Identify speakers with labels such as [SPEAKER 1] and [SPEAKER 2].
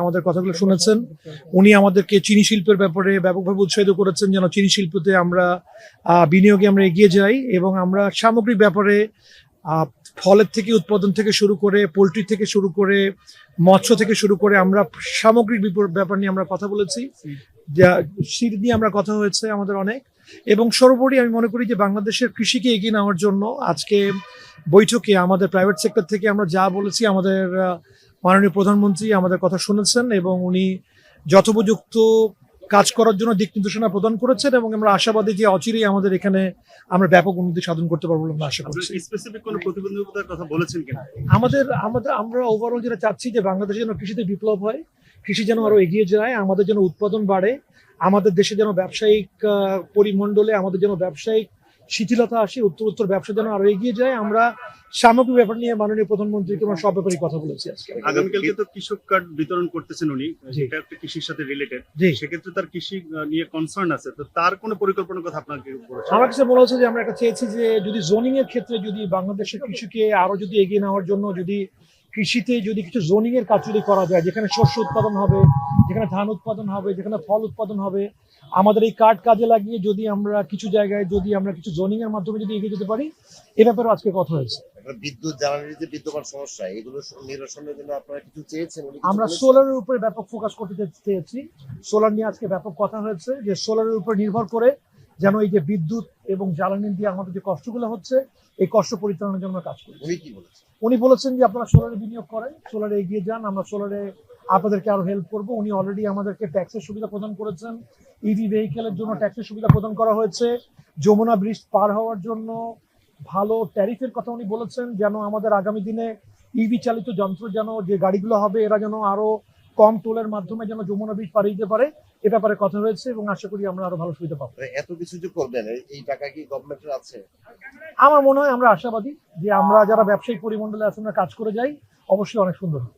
[SPEAKER 1] আমাদের কথাগুলো শুনেছেন। উনি আমাদেরকে চিনি শিল্পের ব্যাপারে ব্যাপকভাবে উৎসাহিত করেছেন যেন চিনি শিল্পতে আমরা বিনিয়োগে আমরা এগিয়ে যাই এবং আমরা সামগ্রিক ব্যাপারে ফলের থেকে উৎপাদন থেকে শুরু করে পোলট্রি থেকে শুরু করে মৎস্য থেকে শুরু করে আমরা সামগ্রিক ব্যাপার নিয়ে আমরা কথা বলেছি, সিড নিয়ে আমরা কথা হয়েছে আমাদের অনেক। এবং সর্বোপরি আমি মনে করি যে বাংলাদেশের কৃষিকে এগিয়ে নেওয়ার জন্য আজকে বৈঠকে আমাদের প্রাইভেট সেক্টর থেকে আমরা যা বলেছি আমাদের মাননীয় প্রধানমন্ত্রী আমাদের কথা শুনেছেন এবং উনি যথোপযুক্ত কাজ করার জন্য দিক নির্দেশনা প্রদান করেছেন এবং আমরা আশাবাদী যে অচিরেই আমাদের এখানে আমরা ব্যাপক উন্নতি সাধন করতে পারবো বলে আমরা আশা করছি।
[SPEAKER 2] স্পেসিফিক কোনো প্রতিবন্ধকতার কথা বলেছেন কিনা?
[SPEAKER 1] আমরা ওভারঅল যেটা চাচ্ছি যে বাংলাদেশে যেন কৃষিতে বিপ্লব হয়, কৃষি যেন আরো এগিয়ে যায়, আমাদের যেন উৎপাদন বাড়ে, আমাদের দেশে যেন ব্যবসায়িক পরিমণ্ডলে আমাদের যেন ব্যবসায়িক শিথিলতা আসে, উত্তর ব্যবসা যেন আরো এগিয়ে যায়। আমরা সামগ্রিক ব্যাপার নিয়ে মাননীয় প্রধানমন্ত্রীকে আমরা সব ব্যাপারে কথা বলেছি আজকে।
[SPEAKER 2] আগামীকালকে তো কৃষক কার্ড বিতরণ করতেছেন উনি, যেটা একটা কৃষির সাথে রিলেটেড, সেক্ষেত্রে তার কৃষি নিয়ে কনসার্ন আছে, তো তার কোনো পরিকল্পনার কথা আপনাকে বলেছেন?
[SPEAKER 1] আমার কাছে মনে হচ্ছে যে আমরা একটা চেয়েছি যে যদি জোনিং এর ক্ষেত্রে যদি বাংলাদেশের কৃষিকে আরো যদি এগিয়ে নেওয়ার জন্য যদি কৃষিতে যদি কিছু জোনিং এর কাজ যদি করা যায়, যেখানে শস্য উৎপাদন হবে, যেখানে ধান উৎপাদন হবে, যেখানে ফল উৎপাদন হবে, আমাদের এই কার্ড কাজে লাগিয়ে যদি আমরা কিছু জায়গায় যদি আমরা কিছু জোনিং এর মাধ্যমে যদি এগিয়ে যেতে পারি, এ ব্যাপারে আজকে কথা হয়েছে।
[SPEAKER 3] বিদ্যুৎ জ্বালানির যে বিদ্যমান সমস্যা এগুলো নিরসনের জন্য আপনারা কিছু চেয়েছেন?
[SPEAKER 1] আমরা সোলারের উপরে ব্যাপক ফোকাস করতে চেয়েছি। সোলার নিয়ে আজকে ব্যাপক কথা হয়েছে যে সোলারের উপর নির্ভর করে যেন এই যে বিদ্যুৎ এবং জ্বালানি দিয়ে আমাদের যে কষ্টগুলো হচ্ছে এই কষ্ট পরিচালনার জন্য কাজ করি। উনি বলেছেন যে আপনারা সোলারে বিনিয়োগ করেন, সোলারে এগিয়ে যান, আমরা সোলারে আপনাদেরকে আরো হেল্প করবো। উনি অলরেডি আমাদেরকে ট্যাক্সের সুবিধা প্রদান করেছেন, ইভি ভেহিকেলের জন্য ট্যাক্সের সুবিধা প্রদান করা হয়েছে, যমুনা ব্রিজ পার হওয়ার জন্য ভালো ট্যারিফের কথা উনি বলেছেন, যেন আমাদের আগামী দিনে ইভি চালিত যন্ত্র যেন যে গাড়িগুলো হবে এরা যেন আরো কম টোলের মাধ্যমে যেন যমুনা ব্রিজ পার দিতে পারে, এ ব্যাপারে কথা হয়েছে এবং আশা করি আমরা আরো ভালো সুবিধা পাবো।
[SPEAKER 3] এত কিছু যে করবেন, এই টাকা কি গভর্নমেন্টের আছে?
[SPEAKER 1] আমার মনে হয় আমরা আশাবাদী যে আমরা যারা ব্যবসায়িক পরিমণ্ডলে আসলে কাজ করে যাই অবশ্যই অনেক সুন্দর হবে।